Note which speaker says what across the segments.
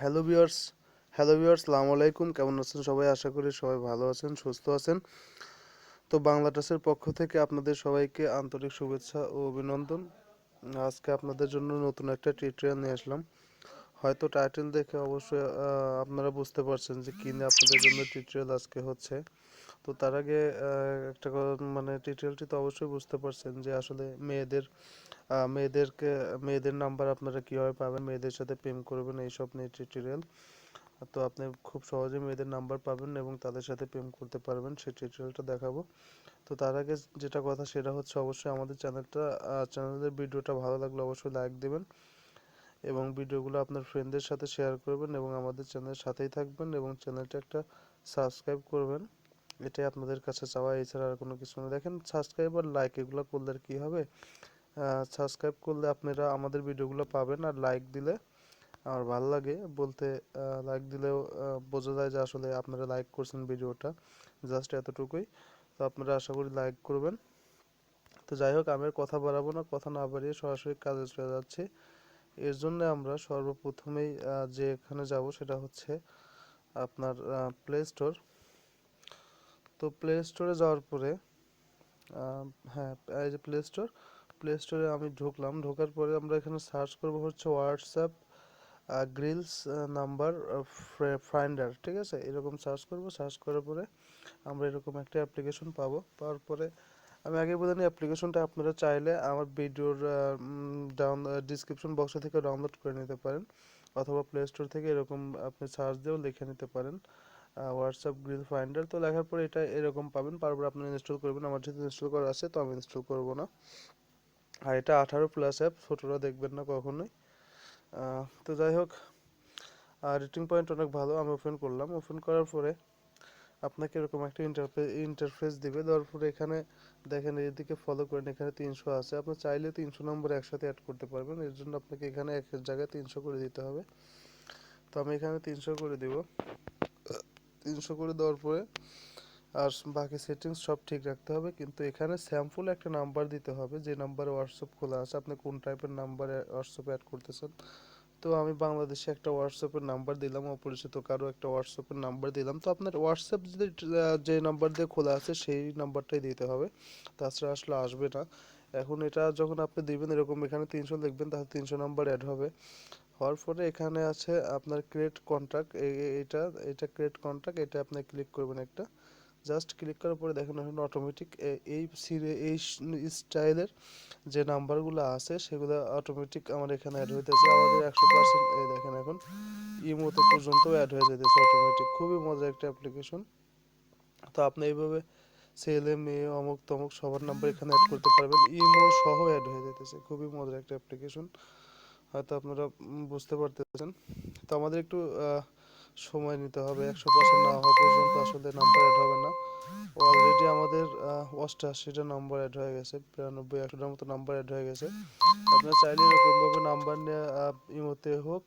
Speaker 1: Hello viewers hello viewers সালামু আলাইকুম। কেমন আছেন সবাই? আশা করি সবাই ভালো আছেন, সুস্থ আছেন। তো বাংলা টাচের পক্ষ থেকে আপনাদের সবাইকে আন্তরিক শুভেচ্ছা ও অভিনন্দন। আজকে আপনাদের জন্য নতুন একটা টিউটোরিয়াল নিয়ে আসলাম। হয়তো টাইটেল দেখে অবশ্যই আপনারা বুঝতে পারছেন যে কি নিয়ে আপনাদের জন্য টিউটোরিয়াল আজকে হচ্ছে। তো তার আগে একটা মানে টিউটোরিয়ালটি তো অবশ্যই বুঝতে পারছেন যে আসলে মেয়েদেরকে মেয়েদের নাম্বার আপনারা কিভাবে পাবেন, মেয়েদের সাথে প্রেম করবেন, এইসব নিয়ে টিউটোরিয়াল। তো আপনি খুব সহজে মেয়েদের নাম্বার পাবেন এবং তাদের সাথে প্রেম করতে পারবেন, সেই টিউটোরিয়ালটা দেখাবো। তো তার আগে যেটা কথা সেটা হচ্ছে অবশ্যই আমাদের চ্যানেলের ভিডিওটা ভালো লাগলে অবশ্যই লাইক দেবেন এবং ভিডিওগুলো আপনার ফ্রেন্ডদের সাথে শেয়ার করবেন এবং আমাদের চ্যানেলের সাথেই থাকবেন এবং চ্যানেলটা একটা সাবস্ক্রাইব করবেন। এটাই আপনাদের কাছে চাওয়া, এছাড়া আর কোনো কিছু না। দেখেন, সাবস্ক্রাইব আর লাইক এগুলো করলে আর কি হবে, সাবস্ক্রাইব করলে আপনারা আমাদের ভিডিওগুলো পাবেন, আর লাইক দিলে আমার ভালো লাগে বলতে, লাইক দিলেও বোঝা যায় যে আসলে আপনারা লাইক করছেন ভিডিওটা, জাস্ট এতটুকুই। তো আপনারা আশা করি লাইক করবেন। তো যাই হোক, আমি আর কথা বাড়াবো না, কথা না বাড়িয়ে সরাসরি কাজে চলে যাচ্ছি। এর জন্য আমরা সর্বপ্রথমেই যে এখানে যাব সেটা হচ্ছে আপনার প্লে স্টোর। তো প্লে স্টোরে যাওয়ার পরে আহ, হ্যাঁ, এই যে প্লে স্টোরে আমি ঢুকলাম। ঢোকার পরে আমরা এখানে সার্চ করব হচ্ছে হোয়াটসঅ্যাপ গ্রিলস নাম্বার ফাইন্ডার, ঠিক আছে? এরকম সার্চ করব। সার্চ করার পরে আমরা এরকম একটা অ্যাপ্লিকেশন পাবো। পাওয়ার পরে আমি আগে বলে নিই, অ্যাপ্লিকেশনটা আপনারা চাইলে আমার ভিডিওর ডিসক্রিপশন বক্স থেকে ডাউনলোড করে নিতে পারেন, অথবা প্লে স্টোর থেকে এরকম আপনি সার্চ দিয়েও লিখে নিতে পারেন হোয়াটসঅ্যাপ গ্রিল ফাইন্ডার। তো লেখার পরে এটা এরকম পাবেন, তারপর আপনি ইনস্টল করবেন। আমার যেহেতু ইনস্টল করা আছে তো আমি ইনস্টল করব না। আর এটা 18+ অ্যাপ, ছোটরা দেখবেন না কখনোই। তো যাই হোক, রেটিং পয়েন্ট অনেক ভালো। আমি ওপেন করলাম। ওপেন করার পরে আপনাকে এরকম একটা ইন্টারফেস দিবে। দেওয়ার পরে এখানে দেখেন, এদিকে ফলো করেন, এখানে 300 আছে। আপনি চাইলে 300 নম্বর একসাথে অ্যাড করতে পারবেন। এর জন্য আপনাকে এখানে এক জায়গায় 300 করে দিতে হবে। তো আমি এখানে 300 করে দিব। 300 করে দেওয়ার পরে আর বাকি সেটিংস সব ঠিক রাখতে হবে, কিন্তু এখানে স্যাম্পল একটা নাম্বার দিতে হবে, যে নাম্বারে হোয়াটসঅ্যাপ খোলা আছে। আপনি কোন টাইপের নাম্বারে হোয়াটসঅ্যাপ অ্যাড করতেছেন। তো আমি বাংলাদেশে একটা হোয়াটসঅ্যাপের নাম্বার দিলাম, অপরিচিত কারো একটা হোয়াটসঅ্যাপের নাম্বার দিলাম। তো আপনার হোয়াটসঅ্যাপ যদি যে নাম্বার দিয়ে খোলা আছে সেই নাম্বারটাই দিতে হবে, তাছাড়া আসলে আসবে না। এখন এটা যখন আপনি দিবেন, এরকম এখানে 300 লিখবেন, তাহলে 300 নাম্বার অ্যাড হবে। হওয়ার পরে এখানে আছে আপনার ক্রিয়েট কন্ট্যাক্ট। এটা এটা ক্রিয়েট কন্ট্যাক্ট, এটা আপনি ক্লিক করবেন একটা। জাস্ট ক্লিক করার পরে দেখেন এখন অটোমেটিক এই স্টাইলের যে নাম্বারগুলো আছে সেগুলো অটোমেটিক আমার এখানে অ্যাড হইতেছে। আমাদের 100%, এই দেখেন এখন ইমোতে পর্যন্ত অ্যাড হয়ে যেতেছে অটোমেটিক। খুবই মজার একটা অ্যাপ্লিকেশন। তো আপনি এইভাবে ছেলে মেয়ে অমুক তমুক সবার নাম্বার এখানে অ্যাড করতে পারবেন, ইমো সহ অ্যাড হয়ে যেতেছে। খুবই মজার একটা অ্যাপ্লিকেশন, হয়তো আপনারা বুঝতে পারতেছেন। তো আমাদের একটু সময় নিতে হবে, 100% না হওয়া পর্যন্ত আসলে নাম্বার অ্যাড হবে না। অলরেডি আমাদের 88টা নাম্বার অ্যাড হয়ে গেছে, 92-100টার মতো নাম্বার অ্যাড হয়ে গেছে। আপনারা চাইলে এরকমভাবে নাম্বার নিয়ে ইমোতে হোক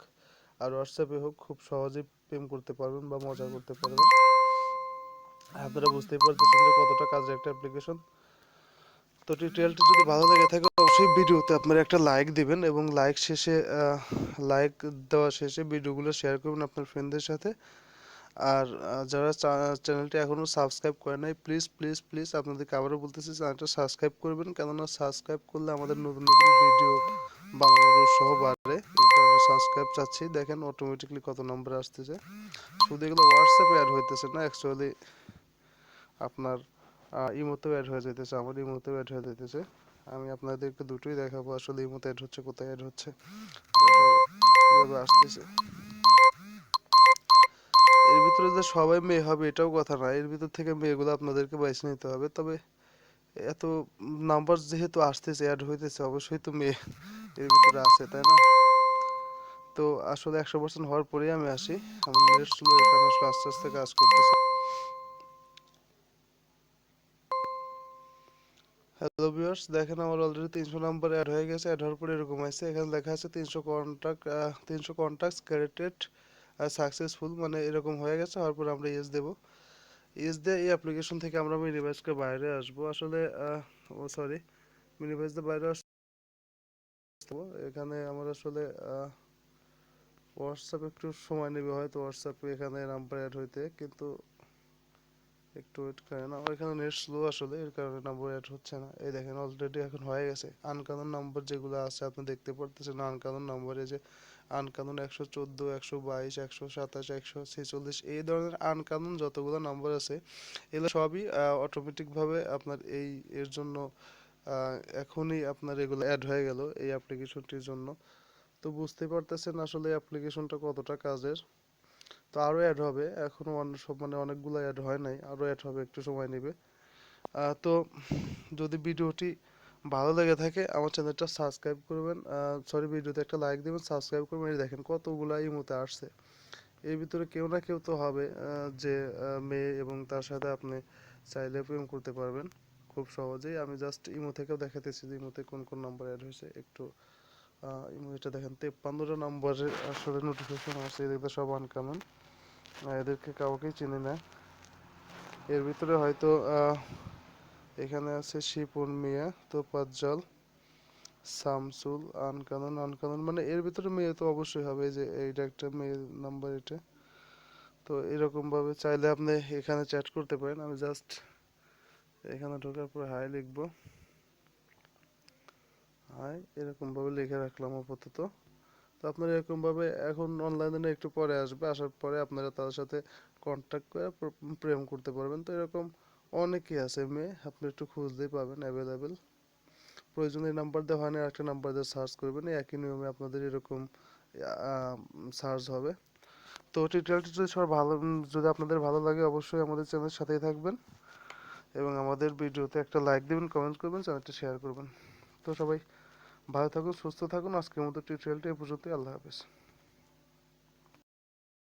Speaker 1: আর হোয়াটসঅ্যাপে হোক খুব সহজেই প্রেম করতে পারবেন বা মজা করতে পারবেন। আপনারা বুঝতেই পারতেছেন যে কতটা কাজের একটা অ্যাপ্লিকেশন। তো টিউটোরিয়ালটি যদি ভালো লেগে থাকে অবশ্যই ভিডিওতে আপনারা একটা লাইক দিবেন এবং লাইক দেওয়া শেষে ভিডিওগুলো শেয়ার করবেন আপনার ফ্রেন্ডদের সাথে। আর যারা চ্যানেলটি এখনও সাবস্ক্রাইব করে নাই, প্লিজ প্লিজ প্লিজ আপনাদেরকে আবারও বলতেছি, চ্যানেলটা সাবস্ক্রাইব করবেন। কেননা সাবস্ক্রাইব করলে আমাদের নতুন নতুন ভিডিও বানানোর উৎসাহ বাড়ে, এই কারণে সাবস্ক্রাইব চাচ্ছি। দেখেন অটোমেটিকলি কত নম্বর আসতেছে। শুধু এগুলো হোয়াটসঅ্যাপে অ্যাড হইতেছে না, অ্যাকচুয়ালি আপনার ইমোতেও অ্যাড হয়ে যেতেছে, আমার ইমোতেও অ্যাড হয়ে যেতেছে। আমি আপনাদেরকে দুটোই দেখাবো, আসলে ইমোতে অ্যাড হচ্ছে কোথায় অ্যাড হচ্ছে দেখাবো, কীভাবে আসতেছে। এর ভিতরে যে সবাই মেয়ে হবে এটাও কথা না, এর ভিতর থেকে মেয়েগুলো আপনাদেরকে বেছে নিতে হবে। তবে এত নাম্বার যেহেতু আসতেছে, অ্যাড হইতেছে, অবশ্যই তো মেয়ে এর ভিতরে আছে, তাই না? তো আসলে 100% হওয়ার পরেই আমি আসি। আমার নেট স্লো, এই কারণে আসলে আস্তে আস্তে কাজ করতেছে। হ্যালো ভিউয়ার্স, দেখেন আমার অলরেডি 300 নাম্বার অ্যাড হয়ে গেছে। অ্যাড হওয়ার পরে এরকম আছে, এখানে লেখা আছে 300 কন্ট্যাক্টস ক্রিয়েটেড সাকসেসফুল, মানে এরকম হয়ে গেছে। হওয়ার পরে আমরা ইয়েস দেবো। ইয়েস দিয়ে এই অ্যাপ্লিকেশন থেকে আমরা মিনিমাইজকে বাইরে আসবো। আসলে ও সরি, মিনিমাইজ দিয়ে বাইরে আসবো। এখানে আমার আসলে হোয়াটসঅ্যাপ একটু সময় নেবে হয়তো হোয়াটসঅ্যাপে এখানে নাম্বার অ্যাড হইতে, কিন্তু একটু ওয়েট করেন। আমার এখানে নেট স্লো আসলে, এর কারণে নাম্বার অ্যাড হচ্ছে না। এই দেখেন অলরেডি এখন হয়ে গেছে। আনকানোন নাম্বার যেগুলো আছে আপনি দেখতে পারতেছেন, আনকানোন নাম্বারে যে আনকানোন 114, 122, 127, 146, এই ধরনের আনকানোন যতগুলো নাম্বার আছে এগুলো সবই অটোমেটিকভাবে আপনার এর জন্য এখনই আপনার এগুলো অ্যাড হয়ে গেল এই অ্যাপ্লিকেশনটির জন্য। তো বুঝতে পারতেছেন আসলে অ্যাপ্লিকেশনটা কতটা কাজের। তো আরও অ্যাড হবে, এখনও সব মানে অনেকগুলো অ্যাড হয় নাই, আরও অ্যাড হবে, একটু সময় নেবে। তো যদি ভিডিওটি ভালো লেগে থাকে আমার চ্যানেলটা সাবস্ক্রাইব করবেন, সরি ভিডিওতে একটা লাইক দেবেন, সাবস্ক্রাইব করবেন। এই দেখেন কতগুলো ইমোতে আসছে, এর ভিতরে কেউ না কেউ তো হবে যে মেয়ে, এবং তার সাথে আপনি চাইলে প্রেম করতে পারবেন খুব সহজেই। আমি জাস্ট ইমো থেকেও দেখাতেছি যে ইমোতে কোন কোন নাম্বার অ্যাড হয়েছে। একটু ইমোটা দেখেন 53টা নাম্বারের আসলে নোটিফিকেশন আসছে, এদিকে সব আনকমন, এদেরকে কাউকেই চিনি না। এর ভিতরে হয়তো এখানে আছে শিপন মিয়া, তোফাজ্জল, শামসুল, আনকানন। আনকানন মানে এর ভিতরে মেয়ে তো অবশ্যই হবে, যে এইটা একটা মেয়ের নাম্বার এটা। তো এরকম ভাবে চাইলে আপনি এখানে চ্যাট করতে পারেন। আমি জাস্ট এখানে ঢোকার পর হাই লিখবো, হাই এরকম ভাবে লিখে রাখলাম আপাতত। তো আপনারা এরকম ভাবে এখন অনলাইনে একটু পরে আসবে, আসার পরে আপনারা তাদের সাথে কন্ট্যাক্ট করে প্রেম করতে পারবেন। তো এরকম অনেকেই আছে মেয়ে, আপনি একটু খুঁজলেই পাবেন অ্যাভেলেবেল। প্রয়োজনে এই নাম্বার দিয়ে হয় না, একটা নাম্বার দিয়ে সার্চ করবেন, এই একই নিয়মে আপনাদের এরকম সার্চ হবে। তো টিউটোরিয়ালটি যদি সবার ভালো যদি আপনাদের ভালো লাগে অবশ্যই আমাদের চ্যানেলের সাথেই থাকবেন, এবং আমাদের ভিডিওতে একটা লাইক দেবেন, কমেন্ট করবেন, চ্যানেলটি শেয়ার করবেন। তো সবাই ভালো থাকুন, সুস্থ থাকুন। আজকের মতো টিউটোরিয়ালটি এ পর্যন্তই। আল্লাহ হাফেজ।